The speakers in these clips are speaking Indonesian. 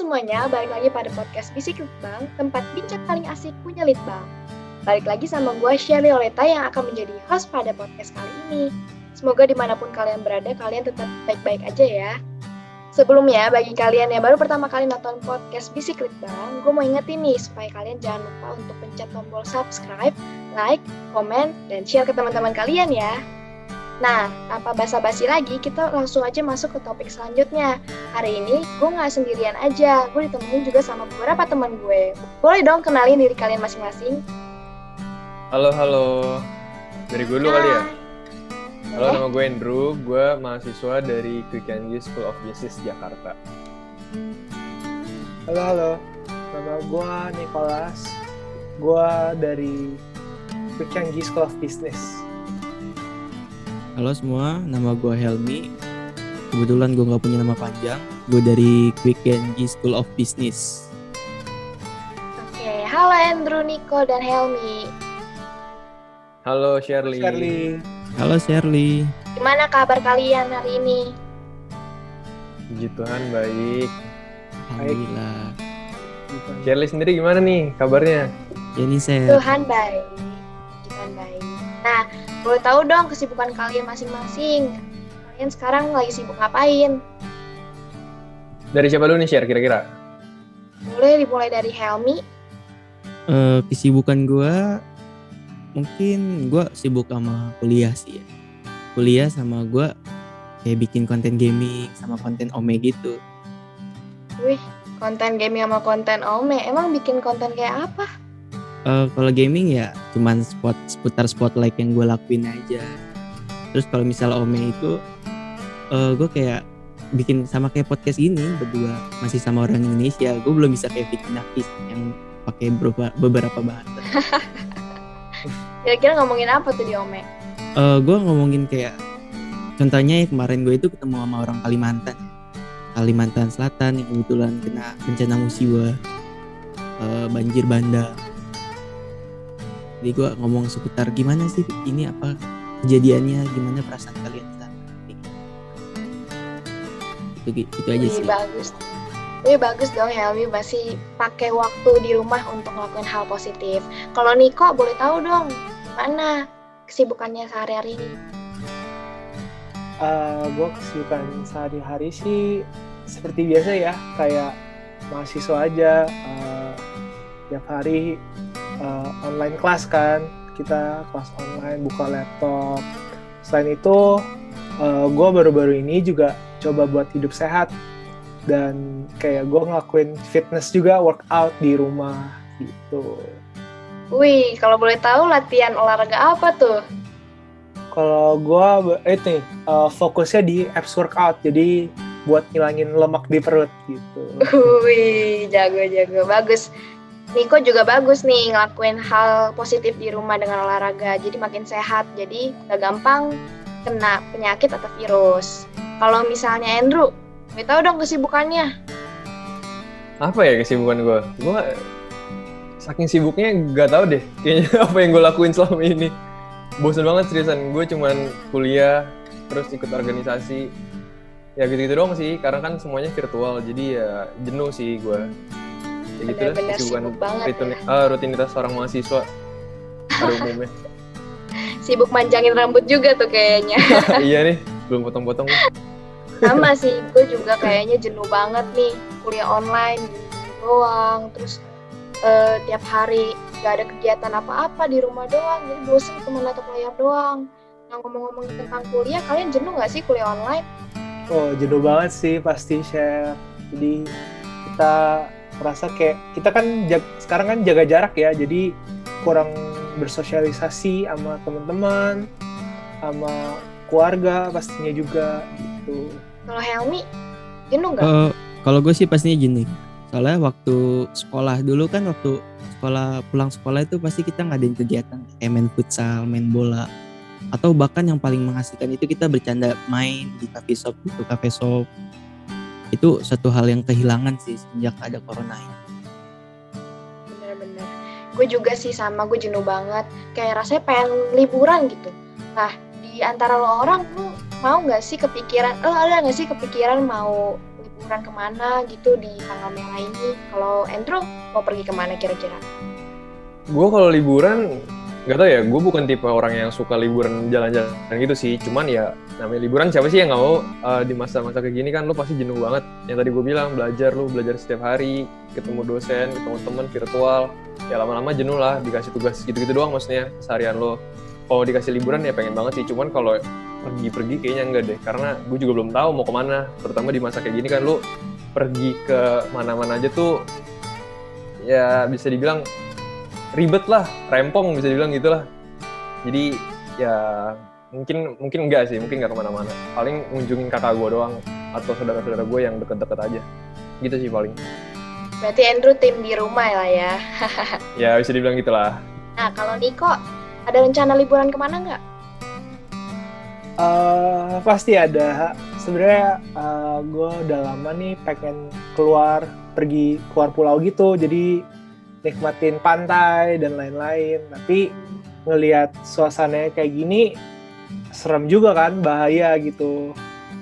semuanya, balik lagi pada podcast Bisik Litbang, tempat bincang paling asik punya Litbang. Balik lagi sama gue Sherly Oleta yang akan menjadi host pada podcast kali ini. Semoga dimanapun kalian berada, kalian tetap baik-baik aja ya. Sebelumnya, bagi kalian yang baru pertama kali nonton podcast Bisik Litbang, gue mau ingetin nih supaya kalian jangan lupa untuk pencet tombol subscribe, like, komen, dan share ke teman-teman kalian ya. Nah, tanpa basa-basi lagi, kita langsung aja masuk ke topik selanjutnya. Hari ini, gue nggak sendirian aja. Gue ditemenin juga sama beberapa teman gue. Boleh dong kenalin diri kalian masing-masing? Halo. Dari gue dulu kali ya? Halo, nama gue Andrew. Gue mahasiswa dari Quick and Easy School of Business, Jakarta. Halo. Nama gue Nicholas. Gue dari Quick and Easy School of Business. Halo semua, nama gue Helmi. Kebetulan gue gak punya nama panjang. Gue dari Quick and Easy School of Business. Oke, halo Andrew, Nico, dan Helmi. Halo Sherly. Halo Sherly. Gimana kabar kalian hari ini? Puji Tuhan, baik. Alhamdulillah. Sherly sendiri gimana nih kabarnya? Ya ini saya. Tuhan baik. Nah, boleh tahu dong kesibukan kalian masing-masing. Kalian sekarang lagi sibuk ngapain? Dari siapa dulu nih share kira-kira? Boleh dimulai dari Helmi. Kesibukan gue, mungkin gue sibuk sama kuliah sih ya. Kuliah sama gue kayak bikin konten gaming sama konten Ome gitu. Wih, konten gaming sama konten Ome. Emang bikin konten kayak apa? Kalau gaming ya cuman seputar spotlight yang gue lakuin aja. Terus kalau misalnya Ome itu gue kayak bikin sama kayak podcast ini berdua, masih sama orang Indonesia. Gue belum bisa kayak bikin artis yang pakai beberapa bahasa. Kira-kira ngomongin apa tuh di Ome? Gue ngomongin kayak contohnya ya kemarin gue itu ketemu sama orang Kalimantan Selatan yang kebetulan kena bencana musibah banjir bandang. Jadi gue ngomong seputar gimana sih ini apa kejadiannya, gimana perasaan kalian saat itu aja sih. Bagus dong Helmi, masih pakai waktu di rumah untuk ngelakuin hal positif. Kalau Niko boleh tahu dong gimana kesibukannya sehari-hari ini? Gue kesibukan sehari-hari sih seperti biasa ya, kayak mahasiswa aja. Tiap hari online kelas kan, kita kelas online, buka laptop. Selain itu, gue baru-baru ini juga coba buat hidup sehat dan kayak gue ngelakuin fitness juga, workout di rumah gitu. Wih, kalau boleh tahu latihan olahraga apa tuh? Kalau gue fokusnya di abs workout, jadi buat ngilangin lemak di perut gitu. Wih, jago, bagus. Niko juga bagus nih ngelakuin hal positif di rumah dengan olahraga, jadi makin sehat, jadi gak gampang kena penyakit atau virus. Kalau misalnya Andrew, boleh tahu dong kesibukannya? Apa ya kesibukan gue? Gue saking sibuknya gak tahu deh kayaknya apa yang gue lakuin selama ini. Bosan banget seriusan, gue cuman kuliah, terus ikut organisasi. Ya gitu-gitu doang sih, karena kan semuanya virtual, jadi ya jenuh sih gue. Ya gitu lah, kesibukan rutinitas seorang mahasiswa pada umumnya. Sibuk manjangin rambut juga tuh kayaknya. Iya nih, belum potong-potong. Sama sih, gue juga kayaknya jenuh banget nih, kuliah online doang, terus tiap hari gak ada kegiatan apa-apa di rumah doang, jadi bosen cuma laptop layar doang. Nah, ngomong-ngomongin tentang kuliah, kalian jenuh gak sih kuliah online? Oh, jenuh banget sih pasti share. Jadi kita merasa kayak kita kan sekarang kan jaga jarak ya, jadi kurang bersosialisasi sama teman-teman, sama keluarga pastinya juga gitu. Kalau Helmi, jenuh nggak? Kalau gue sih pastinya jenuh. Soalnya waktu sekolah dulu kan, waktu pulang sekolah itu pasti kita ngadain kegiatan kayak main futsal, main bola, atau bahkan yang paling mengasihkan itu kita bercanda main di cafe shop gitu, cafe shop. Itu satu hal yang kehilangan sih sejak ada corona ini. Bener-bener. Gue juga sih sama, gue jenuh banget. Kayak rasanya pengen liburan gitu. Nah, di antara lo orang, lo mau gak sih kepikiran, ada gak sih kepikiran mau liburan liburan kemana gitu di tanggal merah ini. Kalau Andrew mau pergi kemana kira-kira? Gue kalau liburan, nggak tau ya, gue bukan tipe orang yang suka liburan jalan-jalan gitu sih. Cuman ya namanya liburan, siapa sih yang nggak mau di masa-masa kayak gini kan lo pasti jenuh banget. Yang tadi gue bilang, lo belajar setiap hari, ketemu dosen, ketemu teman virtual, ya lama-lama jenuh lah, dikasih tugas gitu-gitu doang maksudnya seharian lo. Kalau dikasih liburan ya pengen banget sih, cuman kalau pergi-pergi kayaknya enggak deh, karena gue juga belum tahu mau kemana, terutama di masa kayak gini kan lo pergi ke mana-mana aja tuh ya bisa dibilang ribet lah, rempong bisa dibilang gitulah. Jadi ya mungkin enggak sih, mungkin enggak kemana-mana. Paling ngunjungin kakak gue doang atau saudara-saudara gue yang deket-deket aja. Gitu sih paling. Berarti Andrew tim di rumah lah ya. Ya bisa dibilang gitulah. Nah kalau Niko, ada rencana liburan kemana nggak? Pasti ada. Sebenarnya gue udah lama nih pengen pergi keluar pulau gitu. Jadi nikmatin pantai dan lain-lain. Tapi ngelihat suasananya kayak gini serem juga kan, bahaya gitu.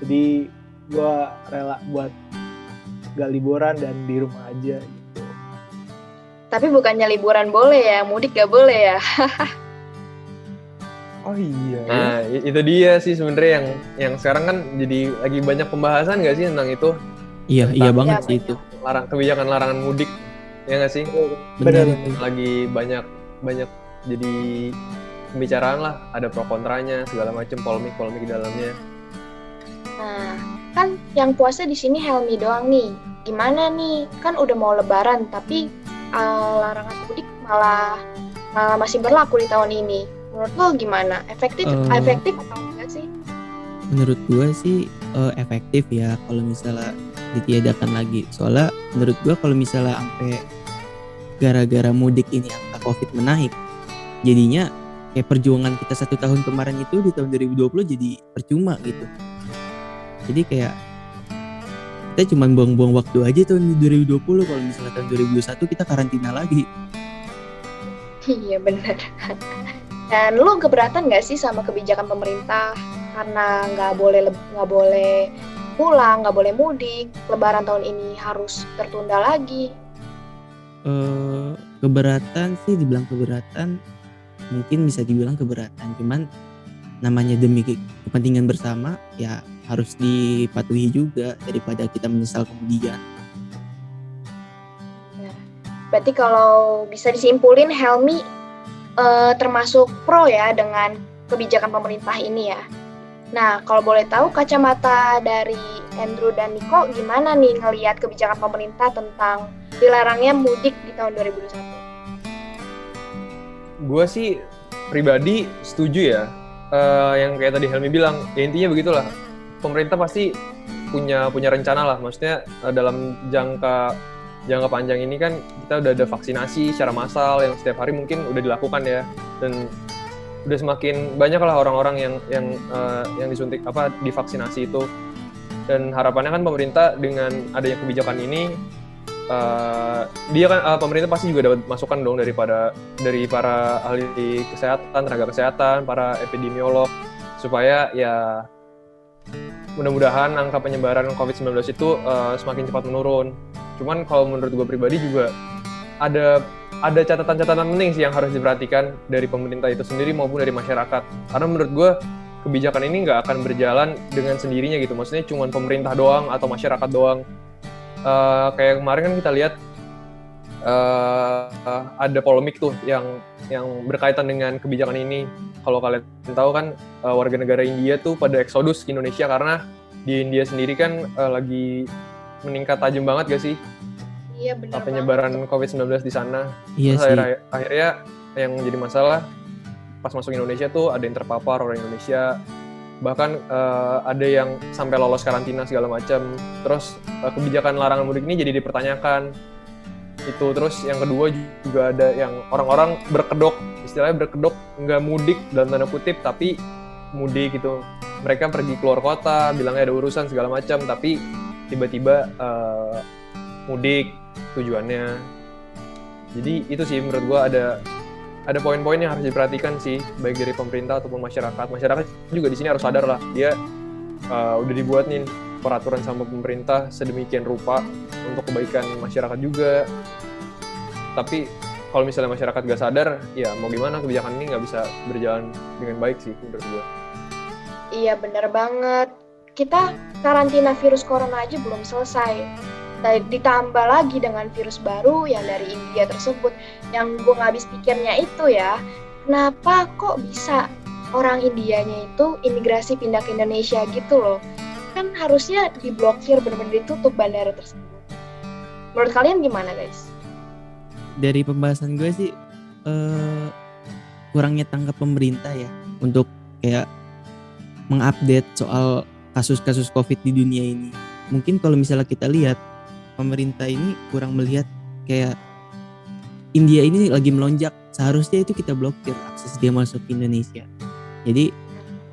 Jadi gue rela buat gak liburan dan di rumah aja gitu. Tapi bukannya liburan boleh ya, mudik gak boleh ya? Oh iya. Nah itu dia sih sebenarnya yang sekarang kan jadi lagi banyak pembahasan nggak sih tentang itu? Iya banget Ya, sih banyak. itu. Kebijakan larangan mudik, ya nggak sih? Benar Bener. itu. Lagi banyak jadi pembicaraan lah, ada pro kontranya segala macam, polemik di dalamnya. Nah, kan yang puasa di sini Helmi doang nih. Gimana nih? Kan udah mau Lebaran, tapi larangan mudik malah masih berlaku di tahun ini. Menurut lo gimana? Efektif atau enggak sih? Menurut gue sih efektif ya kalau misalnya ditiadakan lagi. Soalnya menurut gue kalau misalnya sampai gara-gara mudik ini angka COVID menaik, jadinya kayak perjuangan kita 1 tahun kemarin itu di tahun 2020 jadi percuma gitu. Jadi kayak kita cuma buang-buang waktu aja tahun 2020, kalau misalnya tahun 2021 kita karantina lagi. Iya benar. Dan lo keberatan nggak sih sama kebijakan pemerintah karena nggak boleh pulang, nggak boleh mudik, Lebaran tahun ini harus tertunda lagi? Keberatan sih, dibilang keberatan mungkin bisa dibilang keberatan, cuman namanya demi kepentingan bersama ya harus dipatuhi juga daripada kita menyesal kemudian. Berarti kalau bisa disimpulin Helmi termasuk pro ya dengan kebijakan pemerintah ini ya. Nah, kalau boleh tahu kacamata dari Andrew dan Niko gimana nih ngelihat kebijakan pemerintah tentang dilarangnya mudik di tahun 2021? Gue sih pribadi setuju ya, yang kayak tadi Helmi bilang, ya intinya begitulah. Pemerintah pasti punya rencana lah, maksudnya dalam jangka panjang ini kan kita udah ada vaksinasi secara massal yang setiap hari mungkin udah dilakukan ya, dan udah semakin banyak lah orang-orang yang disuntik divaksinasi itu, dan harapannya kan pemerintah dengan adanya kebijakan ini pemerintah pasti juga dapat masukan dong dari para ahli kesehatan, tenaga kesehatan, para epidemiolog, supaya ya mudah-mudahan angka penyebaran COVID-19 itu semakin cepat menurun. Cuman kalau menurut gue pribadi juga ada catatan-catatan penting sih yang harus diperhatikan dari pemerintah itu sendiri maupun dari masyarakat. Karena menurut gue kebijakan ini nggak akan berjalan dengan sendirinya gitu. Maksudnya cuma pemerintah doang atau masyarakat doang. Kayak kemarin kan kita lihat ada polemik tuh yang berkaitan dengan kebijakan ini. Kalau kalian tahu kan warga negara India tuh pada eksodus ke Indonesia karena di India sendiri kan lagi meningkat tajam banget gak sih? Iya benar. Penyebaran COVID-19 di sana. Iya Terus sih. akhirnya yang jadi masalah pas masuk Indonesia tuh ada yang terpapar orang Indonesia. Bahkan ada yang sampai lolos karantina segala macam. Terus kebijakan larangan mudik ini jadi dipertanyakan. Itu terus yang kedua juga ada yang orang-orang istilahnya berkedok nggak mudik dalam tanda kutip tapi mudik gitu. Mereka pergi keluar kota, bilangnya ada urusan segala macam, tapi tiba-tiba mudik tujuannya. Jadi itu sih menurut gua ada poin-poin yang harus diperhatikan sih, baik dari pemerintah ataupun masyarakat. Masyarakat juga di sini harus sadar lah, dia udah dibuat nih peraturan sama pemerintah sedemikian rupa untuk kebaikan masyarakat juga. Tapi kalau misalnya masyarakat gak sadar, ya mau gimana, kebijakan ini nggak bisa berjalan dengan baik sih menurut gue. Iya bener banget. Kita karantina virus corona aja belum selesai. Ditambah lagi dengan virus baru yang dari India tersebut. Yang gue gak habis pikirnya itu ya, kenapa kok bisa orang Indianya itu imigrasi pindah ke Indonesia gitu loh. Kan harusnya diblokir, benar-benar ditutup bandara tersebut. Menurut kalian gimana guys? Dari pembahasan gue sih kurangnya tanggap pemerintah ya untuk kayak mengupdate soal kasus-kasus COVID di dunia ini. Mungkin kalau misalnya kita lihat, pemerintah ini kurang melihat kayak India ini lagi melonjak, seharusnya itu kita blokir akses dia masuk ke Indonesia. Jadi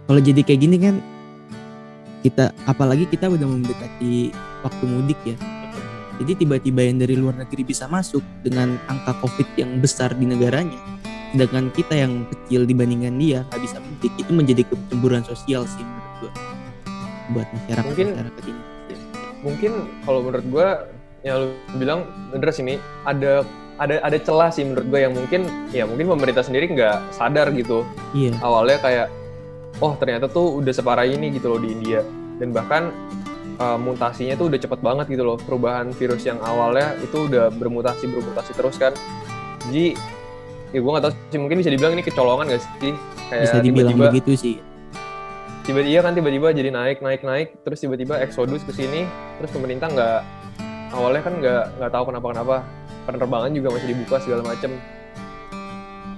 kalau jadi kayak gini kan, kita apalagi kita udah mendekati waktu mudik ya. Jadi tiba-tiba yang dari luar negeri bisa masuk dengan angka COVID yang besar di negaranya, sedangkan kita yang kecil dibandingkan dia nggak bisa mudik, itu menjadi kecemburuan sosial sih menurut gue buat masyarakat ini. Mungkin kalau menurut gue yang lu bilang bener sih, Mi, ada celah sih menurut gue yang mungkin pemerintah sendiri nggak sadar gitu. Iya. Awalnya kayak ternyata tuh udah separah ini gitu loh di India, dan bahkan mutasinya tuh udah cepet banget gitu loh. Perubahan virus yang awalnya itu udah bermutasi terus kan. Jadi ya gue nggak tahu sih, mungkin bisa dibilang ini kecolongan nggak sih? Kayak bisa dibilang begitu sih. Tiba-tiba jadi naik terus tiba-tiba eksodus ke sini, terus pemerintah awalnya kan nggak tahu kenapa penerbangan juga masih dibuka segala macem.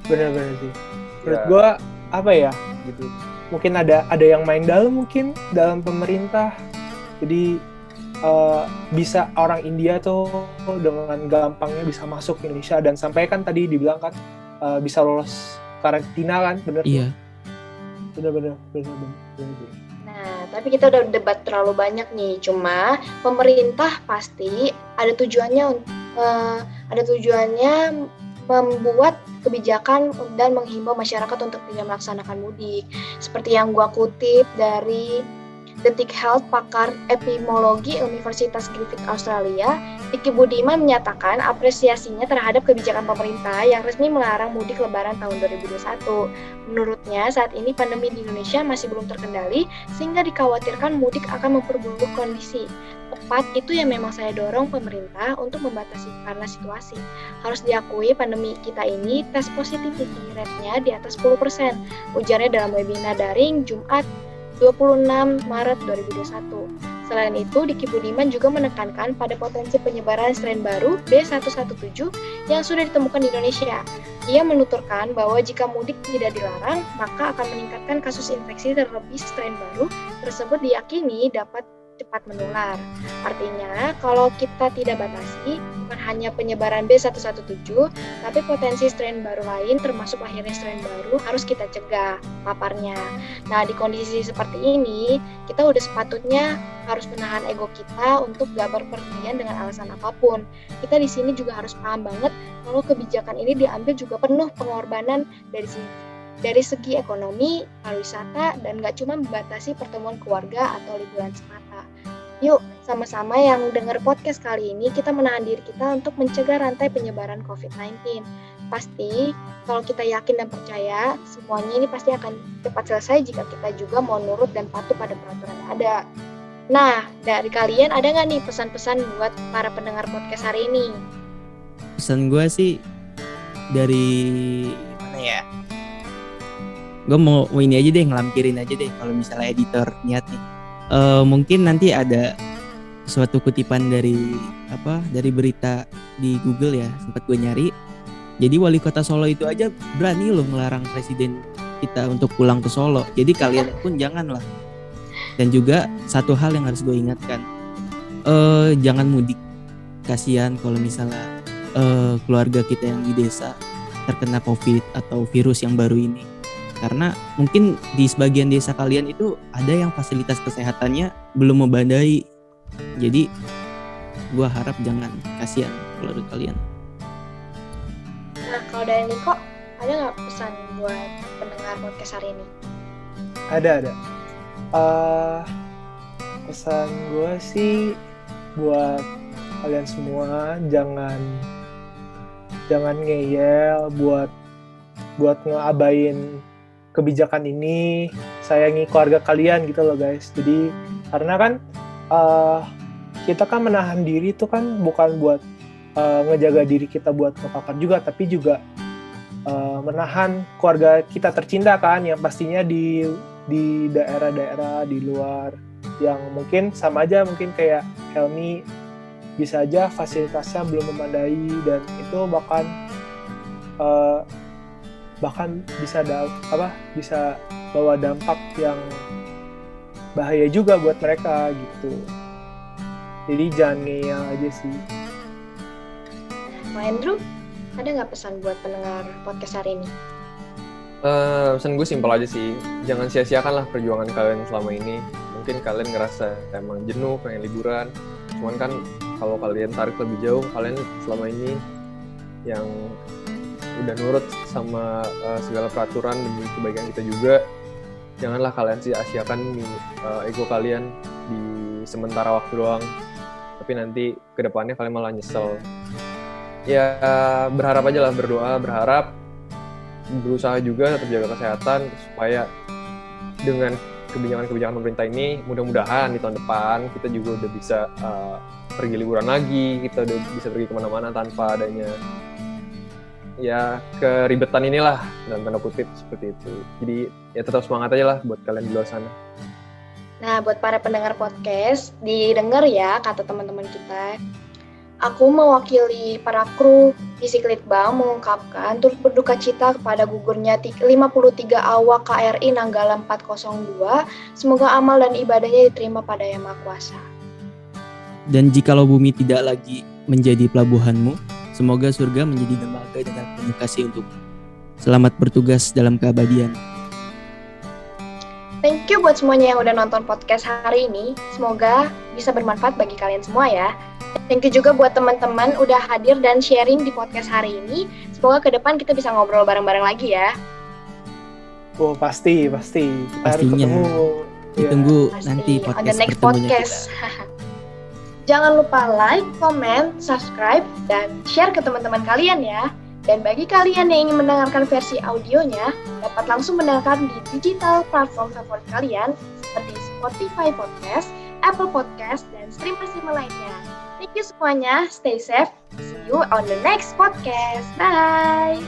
Bener-bener sih menurut gue apa ya gitu, mungkin ada yang main dalam pemerintah, jadi bisa orang India tuh dengan gampangnya bisa masuk ke Indonesia, dan sampai kan tadi dibilang kan bisa lolos karantina kan, bener? Iya. Bener. Nah, tapi kita udah debat terlalu banyak nih. Cuma pemerintah pasti ada tujuannya membuat kebijakan dan menghimbau masyarakat untuk tidak melaksanakan mudik. Seperti yang gua kutip dari Detik Health, pakar epidemiologi Universitas Griffith Australia, Diki Budiman menyatakan apresiasinya terhadap kebijakan pemerintah yang resmi melarang mudik lebaran tahun 2021. Menurutnya, saat ini pandemi di Indonesia masih belum terkendali, sehingga dikhawatirkan mudik akan memperburuk kondisi. Tepat itu yang memang saya dorong pemerintah untuk membatasi karena situasi. Harus diakui pandemi kita ini tes positivity rate-nya di atas 10%, ujarnya dalam webinar daring Jumat 26 Maret 2021. Selain itu, Diki Budiman juga menekankan pada potensi penyebaran strain baru B117 yang sudah ditemukan di Indonesia. Ia menuturkan bahwa jika mudik tidak dilarang, maka akan meningkatkan kasus infeksi, terlebih strain baru tersebut diyakini dapat cepat menular. Artinya, kalau kita tidak batasi, bukan hanya penyebaran B117, tapi potensi strain baru lain termasuk lahirnya strain baru harus kita cegah paparnya. Nah, di kondisi seperti ini, kita udah sepatutnya harus menahan ego kita untuk gak berpergian dengan alasan apapun. Kita di sini juga harus paham banget kalau kebijakan ini diambil juga penuh pengorbanan dari segi ekonomi, pariwisata, dan gak cuma membatasi pertemuan keluarga atau liburan semata. Yuk, sama-sama yang dengar podcast kali ini, kita menahan diri kita untuk mencegah rantai penyebaran COVID-19. Pasti, kalau kita yakin dan percaya, semuanya ini pasti akan cepat selesai jika kita juga mau nurut dan patuh pada peraturan yang ada. Nah, dari kalian ada nggak nih pesan-pesan buat para pendengar podcast hari ini? Pesan gue sih dari mana ya? Gue mau ini aja deh, ngelampirin aja deh kalau misalnya editor niat nih. Mungkin nanti ada suatu kutipan dari berita di Google ya, sempat gue nyari. Jadi wali kota Solo itu aja berani loh ngelarang presiden kita untuk pulang ke Solo. Jadi kalian pun janganlah. Dan juga satu hal yang harus gue ingatkan, jangan mudik. Kasihan kalau misalnya keluarga kita yang di desa terkena COVID atau virus yang baru ini. Karena mungkin di sebagian desa kalian itu ada yang fasilitas kesehatannya belum memadai. Jadi gue harap jangan, kasihan keluarga kalian. Nah, kalau dari Niko, ada nggak pesan buat pendengar podcast hari ini? Ada. Pesan gue sih buat kalian semua, jangan ngeyel buat ngeabain kebijakan ini, sayangi keluarga kalian gitu loh guys. Jadi karena kan kita kan menahan diri itu kan bukan buat ngejaga diri kita buat kepapar juga, tapi juga menahan keluarga kita tercinta kan, yang pastinya di daerah-daerah di luar yang mungkin sama aja, mungkin kayak Helmi bisa aja fasilitasnya belum memadai, dan itu bahkan bisa bawa dampak yang bahaya juga buat mereka gitu. Jadi jangan ngeyel aja sih. Nah, Andrew, ada nggak pesan buat pendengar podcast hari ini? Pesan gue simpel aja sih, jangan sia-siakan lah perjuangan kalian selama ini. Mungkin kalian ngerasa emang jenuh, pengen liburan, cuman kan kalau kalian tarik lebih jauh, kalian selama ini yang udah nurut sama segala peraturan demi kebaikan kita juga, janganlah kalian sia-siakan ego kalian di sementara waktu doang, tapi nanti kedepannya kalian malah nyesel. Ya berharap aja lah, berdoa, berharap, berusaha juga tetap jaga kesehatan supaya dengan kebijakan-kebijakan pemerintah ini mudah-mudahan di tahun depan kita juga udah bisa pergi liburan lagi, kita udah bisa pergi kemana-mana tanpa adanya ya keribetan inilah dalam tanda kutip seperti itu. Jadi ya tetap semangat aja lah buat kalian di luar sana. Nah, buat para pendengar podcast, didengar ya kata teman-teman kita. Aku mewakili para kru Fisik Litbang mengungkapkan turut berduka cita kepada gugurnya 53 awak KRI Nanggala 402. Semoga amal dan ibadahnya diterima pada Yang Maha Kuasa. Dan jikalau bumi tidak lagi menjadi pelabuhanmu, semoga surga menjadi dermaga dengan penuh kasih untukmu. Selamat bertugas dalam keabadian. Thank you buat semuanya yang udah nonton podcast hari ini. Semoga bisa bermanfaat bagi kalian semua ya. Thank you juga buat teman-teman udah hadir dan sharing di podcast hari ini. Semoga ke depan kita bisa ngobrol bareng-bareng lagi ya. Oh pasti. Kita harus Pastinya. ketemu. Ditunggu Pasti. nanti On the next pertemuannya podcast. Jangan lupa like, comment, subscribe, dan share ke teman-teman kalian ya. Dan bagi kalian yang ingin mendengarkan versi audionya, dapat langsung mendengarkan di digital platform favorit kalian seperti Spotify Podcast, Apple Podcast, dan streamer-streamer lainnya. Thank you semuanya, stay safe, see you on the next podcast. Bye!